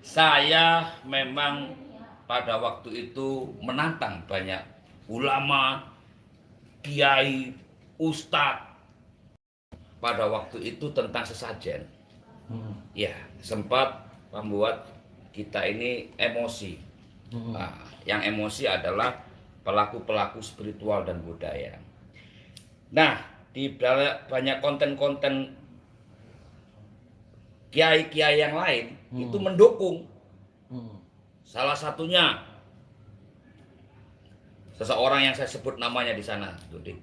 Saya memang pada waktu itu menantang banyak ulama, kiai, ustadz pada waktu itu tentang sesajen. Ya, sempat membuat kita ini emosi. Nah, yang emosi adalah pelaku-pelaku spiritual dan budaya. Nah, di banyak konten-konten kiai-kiai yang lain itu mendukung. Salah satunya seseorang yang saya sebut namanya di sana di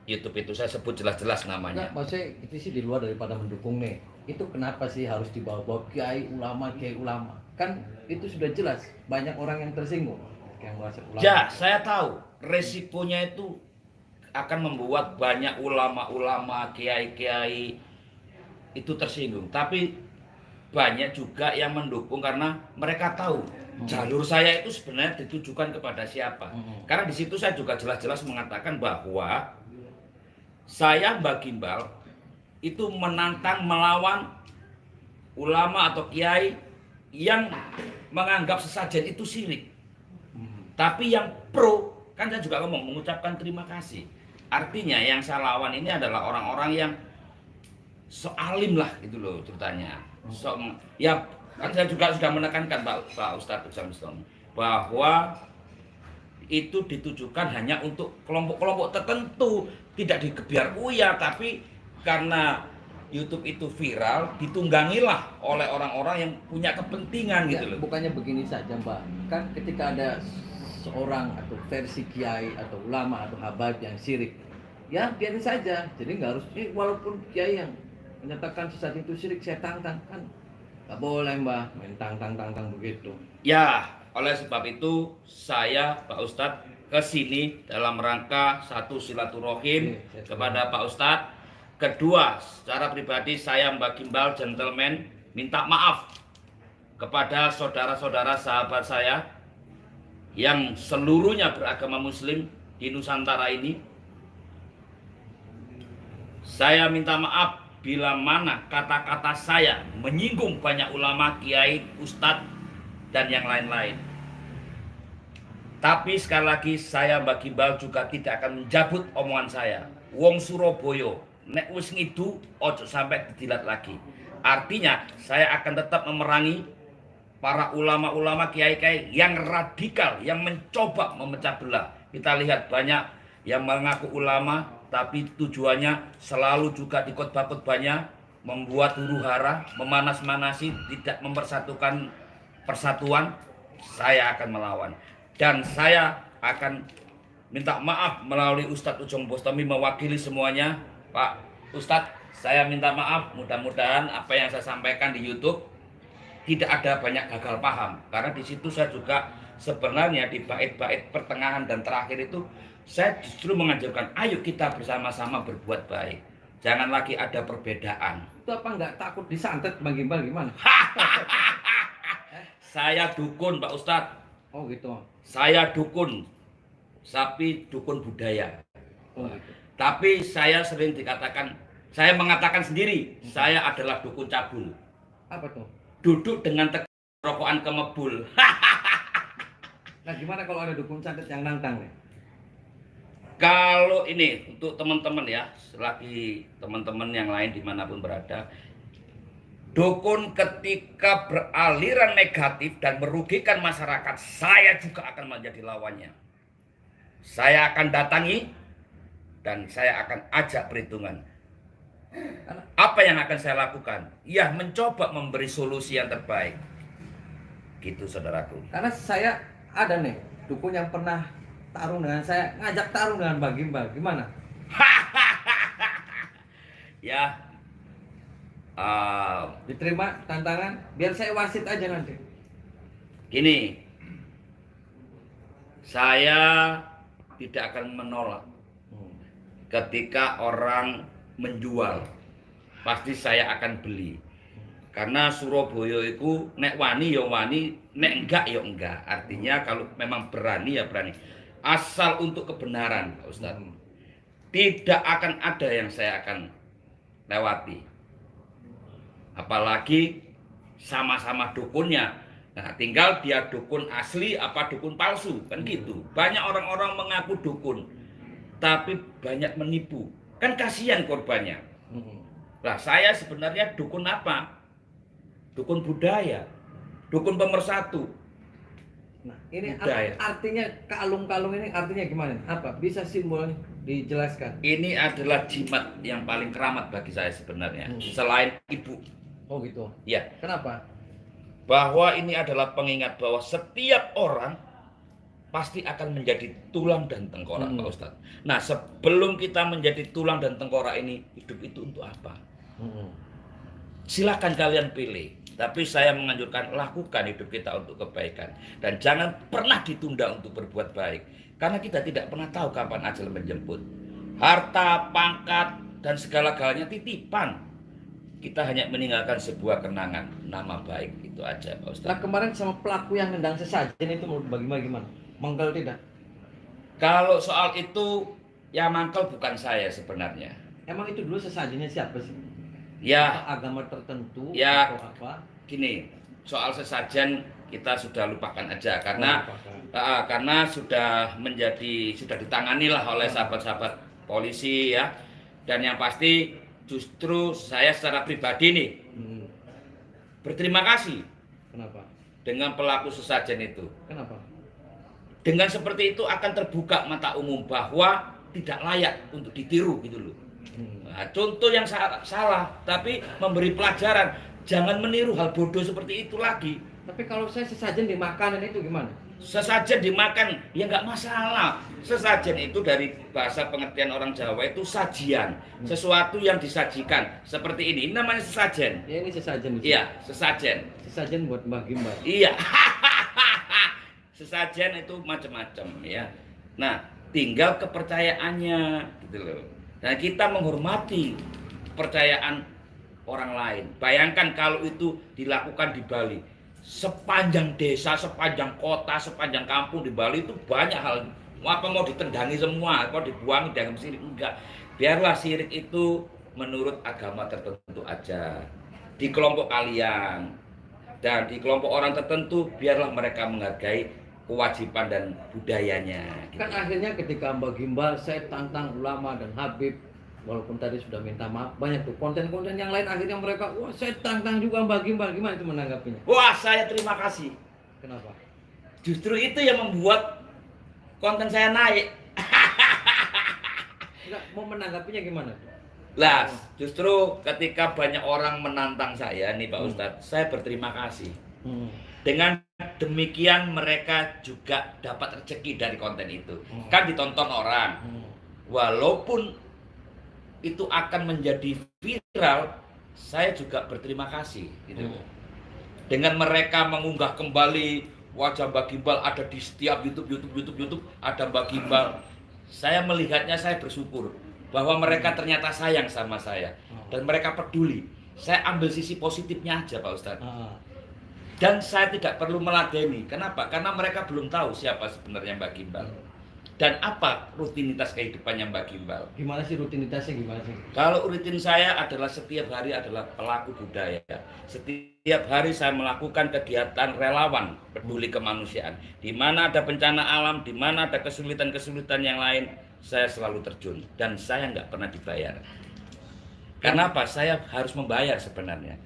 YouTube itu, saya sebut jelas-jelas namanya. Enggak, maksudnya itu sih di luar daripada mendukung nih. Itu kenapa sih harus dibawa-bawa kiai ulama? Kan itu sudah jelas banyak orang yang tersinggung yang merasa ulama. Ya, saya tahu resikonya itu akan membuat banyak ulama-ulama, kiai-kiai itu tersinggung. Tapi banyak juga yang mendukung karena mereka tahu jalur saya itu sebenarnya ditujukan kepada siapa. Karena di situ saya juga jelas-jelas mengatakan bahwa saya Mbak Gimbal itu menantang melawan ulama atau kiai yang menganggap sesajen itu syirik. Tapi yang pro, kan saya juga ngomong mengucapkan terima kasih. Artinya yang saya lawan ini adalah orang-orang yang soalim lah gitu loh ceritanya. Ya kan saya juga sudah menekankan Pak Ustadz Jamston bahwa itu ditujukan hanya untuk kelompok-kelompok tertentu, tidak dikebiar uya, tapi karena YouTube itu viral, ditunggangilah oleh orang-orang yang punya kepentingan gitu loh. Bukannya begini saja, Mbak. Kan ketika ada seorang atau versi kiai atau ulama atau habaib yang syirik, ya biarin saja. Jadi nggak harus, walaupun kiai yang menyatakan sesajen itu syirik, saya tantang, kan nggak boleh, Mbak, main tantang begitu. Ya, oleh sebab itu saya Pak Ustadz kesini dalam rangka satu silaturahim kepada Pak Ustadz. Kedua, secara pribadi saya Mbak Gimbal gentleman minta maaf kepada saudara-saudara sahabat saya yang seluruhnya beragama Muslim di Nusantara ini. Saya minta maaf bila mana kata-kata saya menyinggung banyak ulama, kiai, ustadz, dan yang lain-lain. Tapi sekali lagi saya Mbak Gimbal juga tidak akan menjabut omongan saya. Wong Surabaya, nek wis ngidu ojo sampai didilat lagi. Artinya saya akan tetap memerangi para ulama-ulama, kiai-kiai yang radikal, yang mencoba memecah belah. Kita lihat banyak yang mengaku ulama, tapi tujuannya selalu juga di khotbah-khotbahnya membuat huru-hara, memanas-manasi, tidak mempersatukan persatuan. Saya akan melawan. Dan saya akan minta maaf melalui Ustadz Ujung Bustami mewakili semuanya. Pak Ustadz, saya minta maaf. Mudah-mudahan apa yang saya sampaikan di YouTube tidak ada banyak gagal paham. Karena di situ saya juga sebenarnya di bait-bait pertengahan dan terakhir itu saya justru menganjurkan ayo kita bersama-sama berbuat baik. Jangan lagi ada perbedaan. Itu apa nggak takut disantet Bang Gimbal gimana? Saya dukun Pak Ustadz. Oh gitu. Saya dukun, tapi dukun budaya. Oh gitu. Tapi saya sering dikatakan, saya mengatakan sendiri, saya adalah dukun cabul. Apa tuh? Duduk dengan rokokan kemebul. Nah gimana kalau ada dukun santet yang nantang nih? Kalau ini untuk teman-teman ya, selagi teman-teman yang lain dimanapun berada, dukun ketika beraliran negatif dan merugikan masyarakat, saya juga akan menjadi lawannya. Saya akan datangi dan saya akan ajak perhitungan. Apa yang akan saya lakukan? Ya, mencoba memberi solusi yang terbaik. Gitu saudaraku. Karena saya ada nih dukun yang pernah tarung dengan saya, ngajak tarung dengan Bang Gimbal. Gimana? Ya, diterima tantangan, biar saya wasit aja nanti. Gini, saya tidak akan menolak ketika orang menjual, pasti saya akan beli. Karena Surabaya itu nek wani ya wani, nek enggak ya enggak. Artinya kalau memang berani ya berani. Asal untuk kebenaran, Pak Ustadz. Tidak akan ada yang saya akan lewati. Apalagi sama-sama dukunnya Nah, tinggal dia dukun asli apa dukun palsu, kan gitu. Banyak orang-orang mengaku dukun, tapi banyak menipu. Kan kasihan korbannya. Lah, saya sebenarnya dukun apa? Dukun budaya, dukun pemersatu. Nah, ini Budaya. artinya kalung-kalung ini artinya gimana? Apa? Bisa simbolnya dijelaskan? Ini adalah jimat yang paling keramat bagi saya sebenarnya, selain ibu. Oh gitu. Ya, Kenapa? bahwa ini adalah pengingat bahwa setiap orang pasti akan menjadi tulang dan tengkorak, Pak Ustadz. Nah, sebelum kita menjadi tulang dan tengkorak ini, hidup itu untuk apa? Silakan kalian pilih. Tapi saya menganjurkan lakukan hidup kita untuk kebaikan. Dan jangan pernah ditunda untuk berbuat baik. Karena kita tidak pernah tahu kapan ajal menjemput. Harta, pangkat, dan segala-galanya titipan. Kita hanya meninggalkan sebuah kenangan, nama baik, itu aja Pak Ustadz. Nah, kemarin sama pelaku yang nendang sesajen itu menurut bagaimana? Mangkal tidak? Kalau soal itu, ya mangkal bukan saya sebenarnya. Emang itu dulu sesajennya siapa sih? Ya, Apa agama tertentu ya, atau apa? gini, soal sesajen kita sudah lupakan aja karena sudah ditangani lah oleh sahabat-sahabat polisi ya. Dan yang pasti justru saya secara pribadi nih berterima kasih. Kenapa? Dengan pelaku sesajen itu. Kenapa? Dengan seperti itu akan terbuka mata umum bahwa tidak layak untuk ditiru gitu loh. Nah, contoh yang salah, tapi memberi pelajaran, jangan meniru hal bodoh seperti itu lagi. Tapi kalau saya sesajen di makanan itu gimana? Sesajen dimakan, ya nggak masalah. Sesajen itu dari bahasa pengertian orang Jawa itu sajian, sesuatu yang disajikan seperti ini namanya sesajen. Ya ini sesajen. Iya, sesajen. Sesajen buat Mbah Gimbal. Iya. Sesajen itu macam-macam ya. Nah, tinggal kepercayaannya gitu loh. Dan kita menghormati kepercayaan orang lain. Bayangkan kalau itu dilakukan di Bali. Sepanjang desa, sepanjang kota, sepanjang kampung di Bali itu banyak hal. Apa mau ditendangi semua, apa dibuangi dalam sirik? Enggak. Biarlah sirik itu menurut agama tertentu aja. Di kelompok kalian dan di kelompok orang tertentu, biarlah mereka menghargai kewajiban dan budayanya. Kan akhirnya ketika Mbah Gimbal saya tantang ulama dan Habib, walaupun tadi sudah minta maaf, banyak tuh konten-konten yang lain akhirnya mereka, wah saya tantang juga Mbah Gimbal, gimana itu menanggapinya? Wah, saya terima kasih. Kenapa? Justru itu yang membuat konten saya naik. Enggak, mau menanggapinya gimana? Lah, justru ketika banyak orang menantang saya nih Pak Ustadz, saya berterima kasih. Dengan demikian mereka juga dapat rezeki dari konten itu. Kan ditonton orang. Walaupun itu akan menjadi viral, saya juga berterima kasih gitu. Dengan mereka mengunggah kembali wajah Mbah Gimbal ada di setiap YouTube ada Mbah Gimbal. Saya melihatnya, saya bersyukur bahwa mereka ternyata sayang sama saya dan mereka peduli. Saya ambil sisi positifnya aja Pak Ustadz. Dan saya tidak perlu meladeni. Kenapa? Karena mereka belum tahu siapa sebenarnya Mbah Gimbal dan apa rutinitas kehidupannya Mbah Gimbal. Gimana sih rutinitasnya gimana sih? Kalau rutin saya adalah setiap hari adalah pelaku budaya. Setiap hari saya melakukan kegiatan relawan peduli kemanusiaan. Di mana ada bencana alam, di mana ada kesulitan-kesulitan yang lain, saya selalu terjun dan saya nggak pernah dibayar. Karena apa? Saya harus membayar sebenarnya.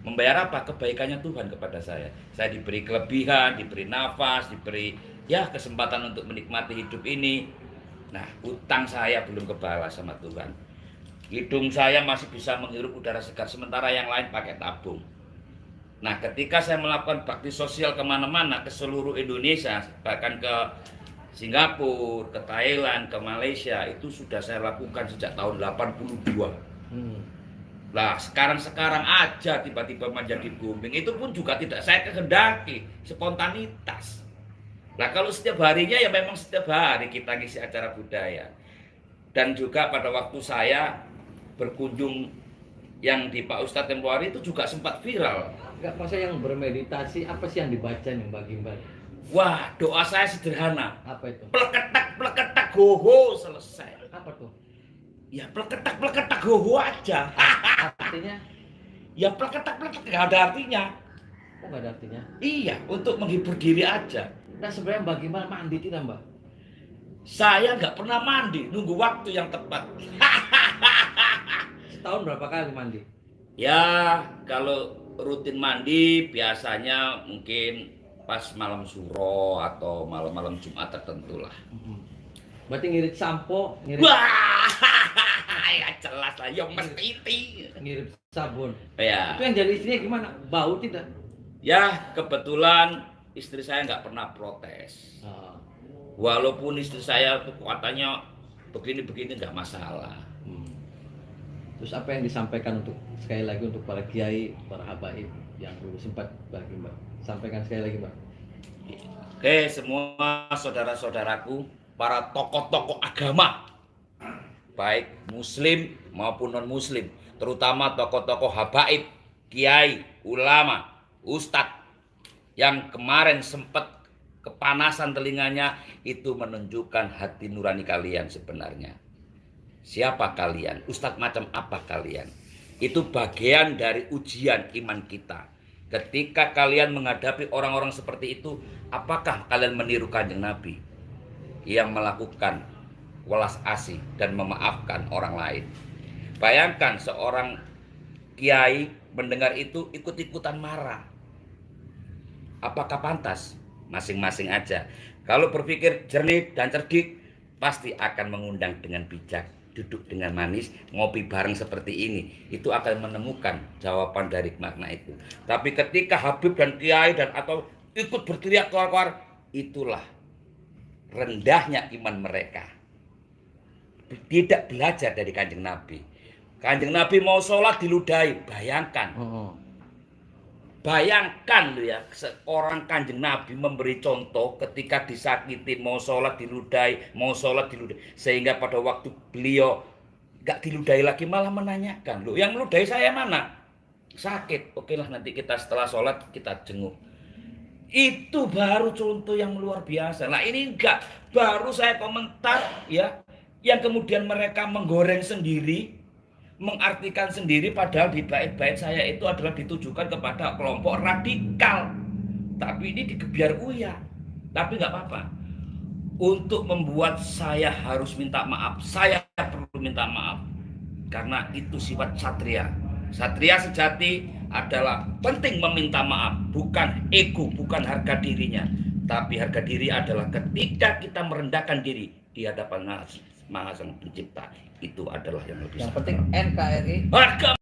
Membayar apa? Kebaikannya Tuhan kepada saya. Saya diberi kelebihan, diberi nafas, diberi ya kesempatan untuk menikmati hidup ini. Nah, utang saya belum kebalas sama Tuhan. Hidung saya masih bisa menghirup udara segar, sementara yang lain pakai tabung. Nah, ketika saya melakukan bakti sosial kemana-mana, ke seluruh Indonesia, bahkan ke Singapura, ke Thailand, ke Malaysia, itu sudah saya lakukan sejak tahun 82. Lah sekarang aja tiba-tiba menjadi booming, itu pun juga tidak saya kehendaki, spontanitas. Nah kalau setiap harinya ya memang setiap hari kita ngisi acara budaya. Dan juga pada waktu saya berkunjung yang di Pak Ustadz tempo hari itu juga sempat viral. Enggak, masa yang bermeditasi apa sih yang dibaca nih Mbah Gimbal? Wah, doa saya sederhana. Apa itu? Pleketak goho, selesai. Apa tuh? Ya pleketak goho aja. Artinya? Ya pleketak nggak ada artinya. Oh, nggak ada artinya. Iya, untuk menghibur diri aja. Nah, sebenarnya bagaimana mandi tidak, Mbak? Saya nggak pernah mandi, nunggu waktu yang tepat. Setahun berapa kali mandi? Ya, kalau rutin mandi biasanya mungkin pas malam suro atau malam-malam Jumat tertentu lah. Berarti ngirit sampo, Wah, ya jelas lah, ya mesti. ngirit sabun. Ya, Itu yang jadi istrinya gimana? Bau tidak? ya kebetulan istri saya nggak pernah protes. Ah, Walaupun istri saya tuh katanya begini-begini nggak masalah. hmm. Terus apa yang disampaikan untuk sekali lagi untuk para kiai, para habaib yang dulu sempat bagi Mbak? Sampaikan sekali lagi, Mbak. Oke, semua saudara-saudaraku, para tokoh-tokoh agama, baik muslim maupun non-muslim, terutama tokoh-tokoh habaib, kiai, ulama, ustadz, yang kemarin sempat kepanasan telinganya, itu menunjukkan hati nurani kalian sebenarnya. Siapa kalian? Ustadz macam apa kalian? Itu bagian dari ujian iman kita. Ketika kalian menghadapi orang-orang seperti itu, apakah kalian meniru Kanjeng Nabi yang melakukan welas asih dan memaafkan orang lain? Bayangkan seorang kiai mendengar itu ikut-ikutan marah. Apakah pantas? Masing-masing aja. Kalau berpikir jernih dan cerdik, pasti akan mengundang dengan bijak, duduk dengan manis, ngopi bareng seperti ini. Itu akan menemukan jawaban dari makna itu. Tapi ketika Habib dan Kiai dan atau ikut berteriak keluar-keluar, itulah rendahnya iman mereka. Tidak belajar dari Kanjeng Nabi. Kanjeng Nabi mau sholat diludahi, bayangkan. Bayangkan lu ya, seorang Kanjeng Nabi memberi contoh ketika disakiti, mau sholat diludahi, sehingga pada waktu beliau gak diludahi lagi malah menanyakan, loh yang meludahi saya mana? Sakit, oke lah nanti kita setelah sholat kita jenguk. Itu baru contoh yang luar biasa. Nah ini enggak, baru saya komentar ya, yang kemudian mereka menggoreng sendiri, mengartikan sendiri, padahal di bait-bait saya itu adalah ditujukan kepada kelompok radikal. Tapi ini digebiar uya. Tapi nggak apa-apa. Untuk membuat saya harus minta maaf, saya perlu minta maaf. Karena itu sifat satria. Satria sejati adalah penting meminta maaf. Bukan ego, bukan harga dirinya. Tapi harga diri adalah ketika kita merendahkan diri di hadapan Maha Sang Pencipta. Itu adalah yang lebih yang penting NKRI harga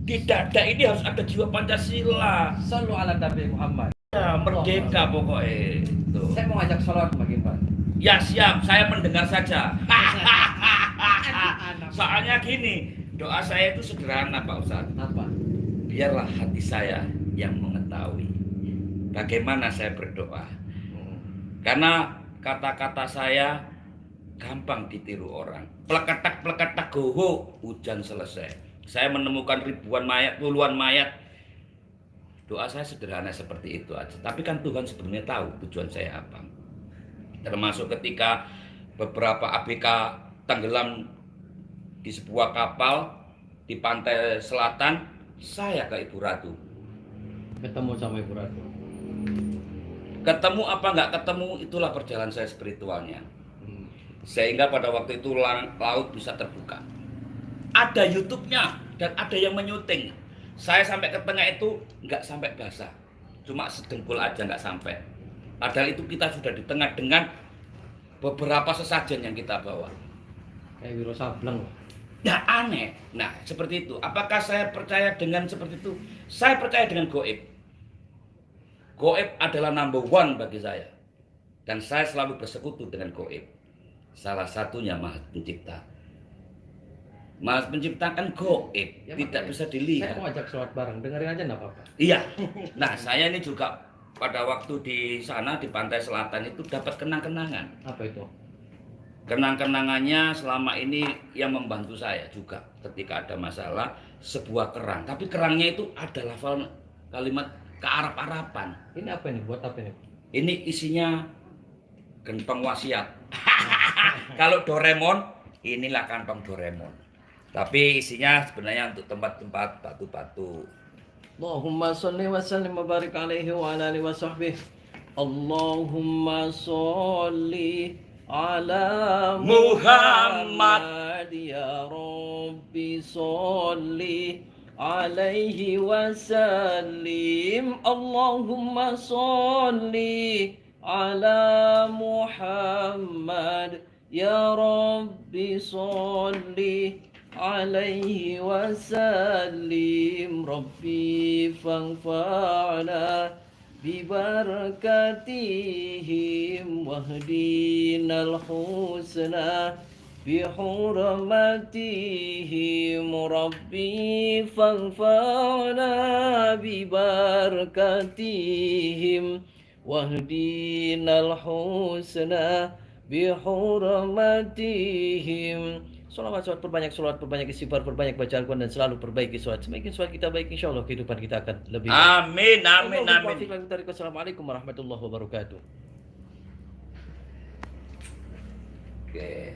di dada ini harus ada jiwa Pancasila. Shallu ala Nabi Muhammad. Ya, merdeka pokoknya itu. Saya mau ngajak sholat bagi Pak. Ya siap, saya mendengar saja. Soalnya gini, doa saya itu sederhana Pak Ustadz. Apa? Biarlah hati saya yang mengetahui bagaimana saya berdoa. Karena kata-kata saya gampang ditiru orang. Pleketak goho, hujan selesai. Saya menemukan ribuan mayat, puluhan mayat. Doa saya sederhana seperti itu aja. Tapi kan Tuhan sebenarnya tahu tujuan saya apa. Termasuk ketika beberapa ABK tenggelam di sebuah kapal di pantai selatan, saya ke Ibu Ratu. Ketemu sama Ibu Ratu. Ketemu apa nggak ketemu, itulah perjalanan saya spiritualnya. Sehingga pada waktu itu laut bisa terbuka. Ada YouTube-nya dan ada yang menyuting. Saya sampai ke tengah itu nggak sampai basah, cuma sedengkul aja nggak sampai. Padahal itu kita sudah di tengah dengan beberapa sesajen yang kita bawa. Kayak Wiro Sableng. Nah aneh. Nah seperti itu. Apakah saya percaya dengan seperti itu? Saya percaya dengan goib. Goib adalah number one bagi saya. Dan saya selalu bersekutu dengan goib. Salah satunya Maha Pencipta. Maha Pencipta kan goib, Ya, tidak makanya bisa Saya dilihat. mau ajak sholat bareng, dengerin aja enggak apa-apa. Iya. Nah, saya ini juga pada waktu di sana di pantai selatan itu dapat kenang-kenangan. Apa itu? Kenang-kenangannya selama ini yang membantu saya juga ketika ada masalah, sebuah kerang. Tapi kerangnya itu ada lafal kalimat kearap-arapan. Ini apa ini? Buat apa ini? Ini isinya gentong wasiat. Kalau Doraemon, inilah kantong Doraemon. Tapi isinya sebenarnya untuk tempat-tempat batu-batu. Allahumma salli wa sallim wa barik alaihi wa ala alihi wa sahbihi. Allahumma salli ala Muhammad ya Rabbi salli alaihi wa sallim. Allahumma salli ala Muhammad ya Rabbi salli alaihi wa sallim. Rabbi fanfa'na bibarakatihim wahdinal husna bihurmatihim. Rabbi fanfa'na bibarakatihim wahdinal husna bihurmatihim. Salawat perbanyak, salawat perbanyak, istighfar perbanyak, baca Al-Quran dan selalu perbaiki sholat. Semakin sholat kita baik, insya Allah kehidupan kita akan lebih baik. Amin, amin, amin. Assalamualaikum warahmatullahi wabarakatuh. Oke.